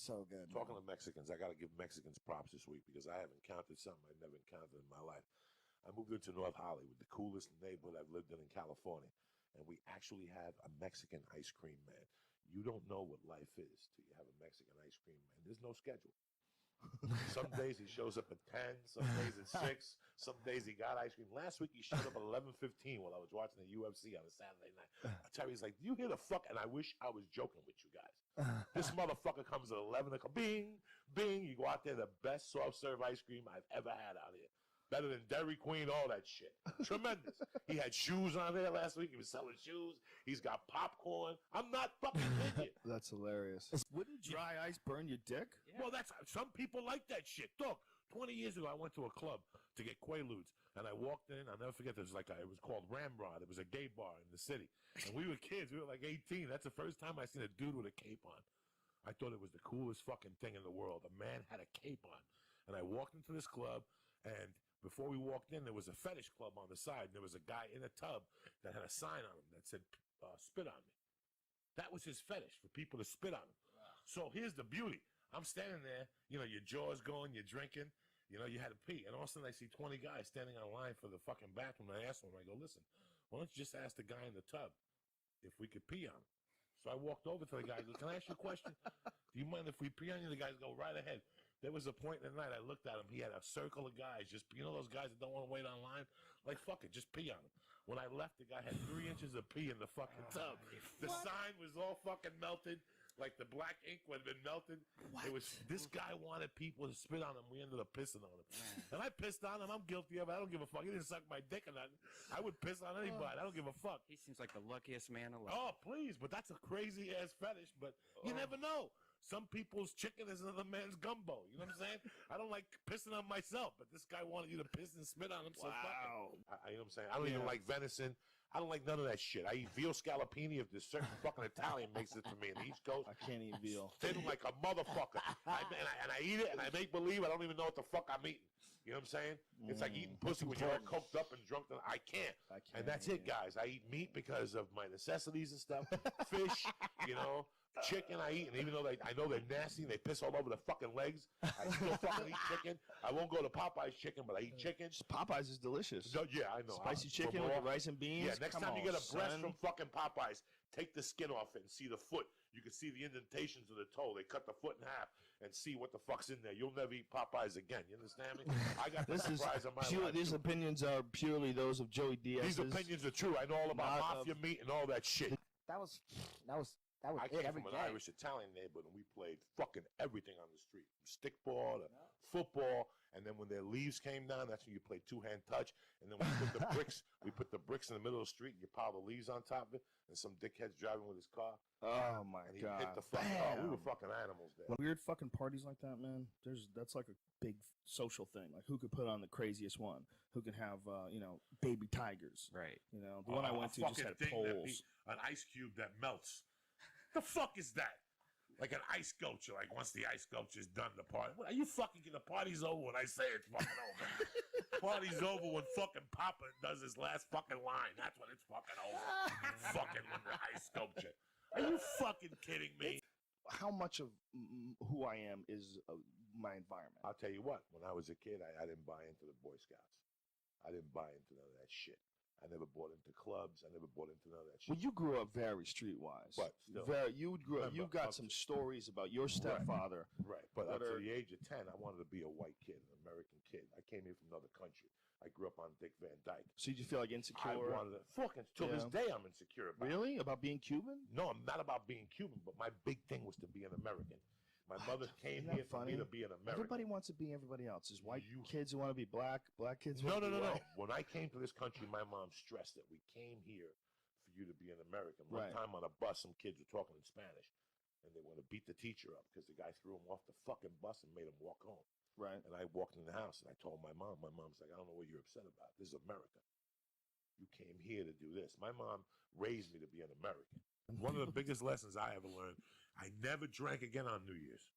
So good. Talking to Mexicans, I got to give Mexicans props this week because I have encountered something I've never encountered in my life. I moved into North Hollywood, the coolest neighborhood I've lived in California, and we actually have a Mexican ice cream man. You don't know what life is till you have a Mexican ice cream man. There's no schedule. Some days he shows up at 10, some days at 6, some days he got ice cream. Last week he showed up at 11:15 while I was watching the UFC on a Saturday night. I tell you, he's like, do you hear the fuck? And I wish I was joking with you guys. This motherfucker comes at 11 o'clock. Bing, bing. You go out there, the best soft serve ice cream I've ever had out here. Better than Dairy Queen, all that shit. Tremendous. He had shoes on there last week. He was selling shoes. He's got popcorn. I'm not fucking kidding. That's hilarious. Wouldn't dry ice burn your dick? Yeah. Well, that's some people like that shit. Look, 20 years ago, I went to a club to get Quaaludes, and I walked in. I'll never forget this. It was called Ramrod. It was a gay bar in the city, and we were kids. We were like 18. That's the first time I seen a dude with a cape on. I thought it was the coolest fucking thing in the world. A man had a cape on, and I walked into this club, and before we walked in, there was a fetish club on the side, and there was a guy in a tub that had a sign on him that said, spit on me. That was his fetish, for people to spit on him. Wow. So here's the beauty. I'm standing there, your jaw's going, you're drinking, you had to pee. And all of a sudden I see 20 guys standing on line for the fucking bathroom. And I asked them, I go, listen, why don't you just ask the guy in the tub if we could pee on him? So I walked over to the guy. I go, can I ask you a question? Do you mind if we pee on you? The guys go, right ahead. There was a point in the night I looked at him. He had a circle of guys. Just, those guys that don't want to wait online? Like, fuck it, just pee on him. When I left, the guy had 3 inches of pee in the fucking tub. The sign was all fucking melted. Like the black ink had been melted. What? This guy wanted people to spit on him. We ended up pissing on him. And I pissed on him. I'm guilty of it. I don't give a fuck. He didn't suck my dick or nothing. I would piss on anybody. I don't give a fuck. He seems like the luckiest man alive. Oh, please. But that's a crazy ass fetish. But you never know. Some people's chicken is another man's gumbo. You know what I'm saying? I don't like pissing on myself, but this guy wanted you to piss and spit on him. So wow. You know what I'm saying? I don't even like venison. I don't like none of that shit. I eat veal scallopini if this certain fucking Italian makes it for me in the East Coast. I can't eat veal. Thin like a motherfucker. And I eat it, and I make believe I don't even know what the fuck I'm eating. You know what I'm saying? It's like eating pussy when you're all coked up and drunk. I can't. And that's it, guys. I eat meat because of my necessities and stuff. Fish, chicken I eat, and even though I know they're nasty and they piss all over the fucking legs, I still fucking eat chicken. I won't go to Popeye's chicken, but I eat chicken. Popeyes is delicious. No, yeah, I know. Spicy chicken with the rice and beans. Yeah, next time you get a breast from fucking Popeyes, take the skin off it and see the foot. You can see the indentations of the toe. They cut the foot in half and see what the fuck's in there. You'll never eat Popeyes again. You understand me? I got the surprise of my life. These opinions are purely those of Joey Diaz. These opinions are true. I know all about mafia meat and all that shit. That was I came from an Irish-Italian neighborhood, and we played fucking everything on the street. Stickball, football, and then when their leaves came down, that's when you played two-hand touch, and then we put the bricks in the middle of the street, and you pile the leaves on top of it, and some dickhead's driving with his car. Oh, my and he God. Hit the fucking, we were fucking animals there. Weird fucking parties like that, man, that's like a big social thing. Like, who could put on the craziest one? Who can have, baby tigers? Right. The one I went to just had poles. An ice cube that melts. The fuck is that? Like an ice sculpture. Like once the ice sculpture is done, the party. What, are you fucking the party's over when I say it's fucking over? Party's over when fucking Papa does his last fucking line. That's when it's fucking over. Fucking when the ice sculpture. Are you fucking kidding me? How much of who I am is my environment? I'll tell you what. When I was a kid, I didn't buy into the Boy Scouts. I didn't buy into none of that shit. I never bought into clubs. I never bought into none of that shit. Well, you grew up very streetwise. But still. You grew up. You got some stories about your stepfather. Right. But up to the age of 10, I wanted to be a white kid, an American kid. I came here from another country. I grew up on Dick Van Dyke. So did you feel like insecure? I wanted to. Fucking, till this day, I'm insecure about it. Really? About being Cuban? No, I'm not about being Cuban, but my big thing was to be an American. My mother came here for me to be an American. Everybody wants to be everybody else. There's white kids who want to be black kids who No. want to be white. When I came to this country, my mom stressed that we came here for you to be an American. One time on a bus, some kids were talking in Spanish, and they wanted to beat the teacher up because the guy threw him off the fucking bus and made him walk home. Right. And I walked in the house, and I told my mom. My mom's like, I don't know what you're upset about. This is America. You came here to do this. My mom raised me to be an American. One of the biggest lessons I ever learned, I never drank again on New Year's.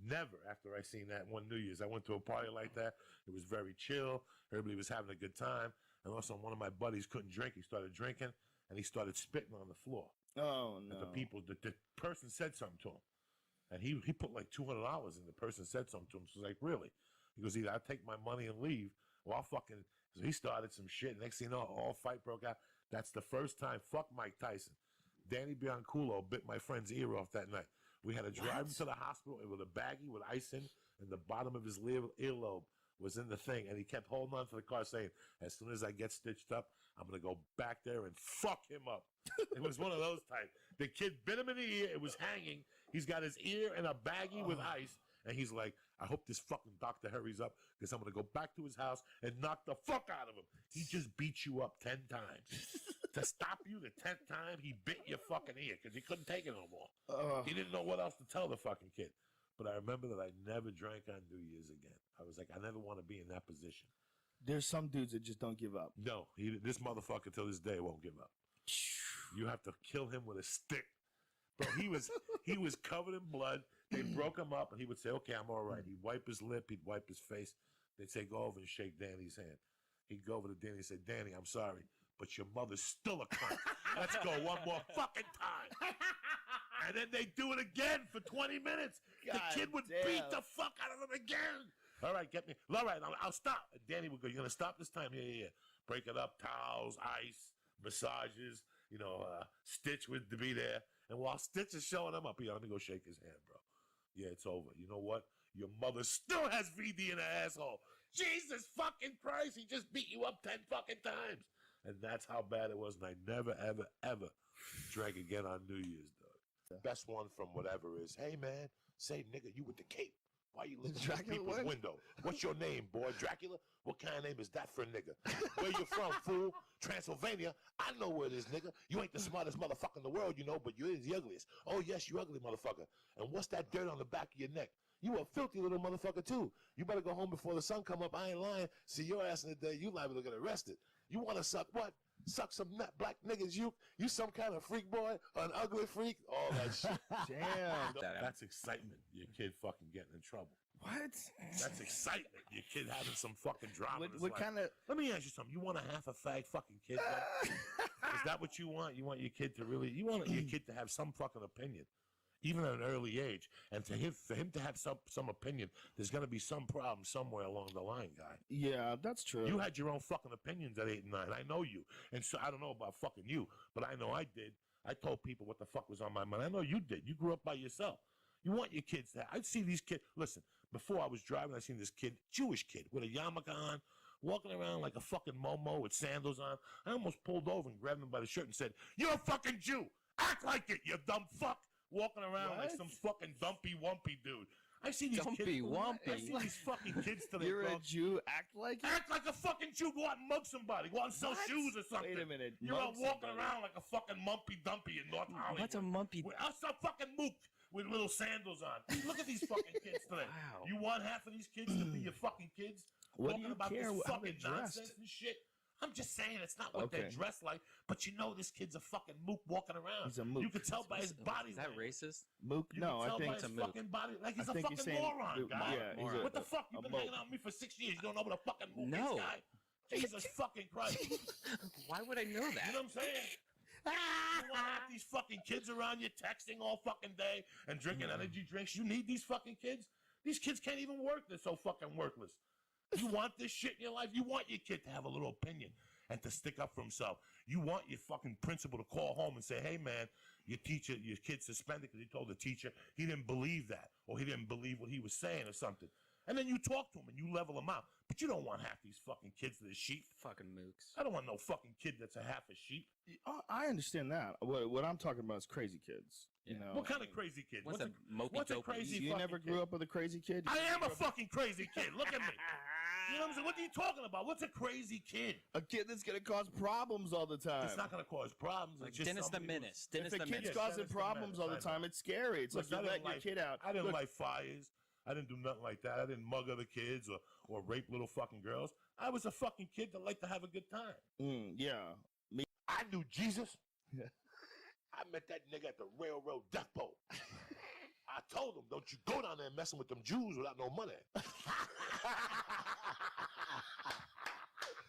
Never after I seen that one New Year's. I went to a party like that. It was very chill. Everybody was having a good time. And also one of my buddies couldn't drink. He started drinking, and he started spitting on the floor. Oh, no. And the person said something to him. And he put like $200 and the person said something to him. So he's like, really? He goes, either I take my money and leave, or I'll fucking. So he started some shit. Next thing you know, all fight broke out. That's the first time. Fuck Mike Tyson. Danny Bianculo bit my friend's ear off that night. We had to drive him to the hospital with a baggie with ice in, and the bottom of his earlobe was in the thing. And he kept holding on to the car saying, as soon as I get stitched up, I'm going to go back there and fuck him up. It was one of those types. The kid bit him in the ear. It was hanging. He's got his ear in a baggie with ice. And he's like, I hope this fucking doctor hurries up because I'm going to go back to his house and knock the fuck out of him. He just beat you up 10 times. To stop you the 10th time, he bit your fucking ear because he couldn't take it no more. He didn't know what else to tell the fucking kid. But I remember that I never drank on New Year's again. I was like, I never want to be in that position. There's some dudes that just don't give up. No, this motherfucker till this day won't give up. You have to kill him with a stick. Bro, he was covered in blood. They broke him up, and he would say, okay, I'm all right. He'd wipe his lip. He'd wipe his face. They'd say, go over and shake Danny's hand. He'd go over to Danny and say, Danny, I'm sorry, but your mother's still a cunt. Let's go one more fucking time. And then they'd do it again for 20 minutes. The kid would beat the fuck out of him again. All right, get me. All right, I'll stop. And Danny would go, you're going to stop this time? Yeah. Break it up, towels, ice, massages, Stitch would be there. And while Stitch is showing him up, let me go shake his hand, bro. Yeah, it's over. You know what? Your mother still has VD in her asshole. Jesus fucking Christ, he just beat you up 10 fucking times. And that's how bad it was. And I never, ever, ever drank again on New Year's, dog. The best one from whatever is, hey, man, say, nigga, you with the cape. Why you looking at people's window? What's your name, boy? Dracula? What kind of name is that for a nigga? Where you from, fool? Transylvania? I know where it is, nigga. You ain't the smartest motherfucker in the world, but you is the ugliest. Oh, yes, you ugly motherfucker. And what's that dirt on the back of your neck? You a filthy little motherfucker, too. You better go home before the sun come up. I ain't lying. See your ass in the day, you liable to get arrested. You want to suck what? Suck some nut black niggas. You some kind of freak boy? An ugly freak? All that shit. Damn. That's excitement. Your kid fucking getting in trouble. What? That's excitement. Your kid having some fucking drama. What kind of... Let me ask you something. You want a half a fag fucking kid? Is that what you want? You want your kid to really... You want your kid to have some fucking opinion, even at an early age. And for him to have some opinion, there's going to be some problem somewhere along the line, guy. Yeah, that's true. You had your own fucking opinions at 8 and 9. I know you. And so I don't know about fucking you, but I know I did. I told people what the fuck was on my mind. I know you did. You grew up by yourself. You want your kids to... I'd see these kids... Listen, before I was driving, I seen this kid, Jewish kid, with a yarmulke on, walking around like a fucking Momo with sandals on. I almost pulled over and grabbed him by the shirt and said, you're a fucking Jew. Act like it, you dumb fuck. Walking around like some fucking dumpy-wumpy dude. I see these kids. Dumpy-wumpy. I see these fucking kids today. You're a Jew. Act like it? Act like a fucking Jew. Go out and mug somebody. Go out and sell shoes or something. Wait a minute. You're out walking around like a fucking mumpy-dumpy in North Hollywood. What's a mumpy? That's a fucking mook with little sandals on. Look at these fucking kids today. Wow. You want half of these kids to be your fucking kids? What do talking you about care this how they fucking nonsense and shit? I'm just saying it's not what they're dressed like, but this kid's a fucking mook walking around. He's a mook. You can tell by his body. Is that racist? Mook? No, I think it's a mook. Fucking body, like he's a fucking saying, moron, guy. Yeah, what the fuck? You've been hanging out with me for 6 years. You don't know what a fucking mook is, guy? Jesus fucking Christ. Why would I know that? You know what I'm saying? You want to have these fucking kids around you texting all fucking day and drinking energy drinks? You need these fucking kids? These kids can't even work. They're so fucking worthless. You want this shit in your life? You want your kid to have a little opinion and to stick up for himself. You want your fucking principal to call home and say, hey, man, your kid suspended because he told the teacher he didn't believe that or he didn't believe what he was saying or something. And then you talk to him and you level him out. But you don't want half these fucking kids that are sheep. Fucking mooks. I don't want no fucking kid that's a half a sheep. I understand that. What I'm talking about is crazy kids. Yeah. You know, What kind of crazy kid? What's a crazy You never grew up with a crazy kid? I am a fucking crazy kid. Look at me. You know what I'm saying? What are you talking about? What's a crazy kid? A kid that's going to cause problems all the time. It's not going to cause problems. Like Dennis the Menace. If a kid's causing problems all the time, it's scary. It's like you let your kid out. I didn't light fires. I didn't do nothing like that. I didn't mug other kids or rape little fucking girls. I was a fucking kid that liked to have a good time. Yeah. I knew Jesus. I met that nigga at the railroad depot. I told him, don't you go down there messing with them Jews without no money.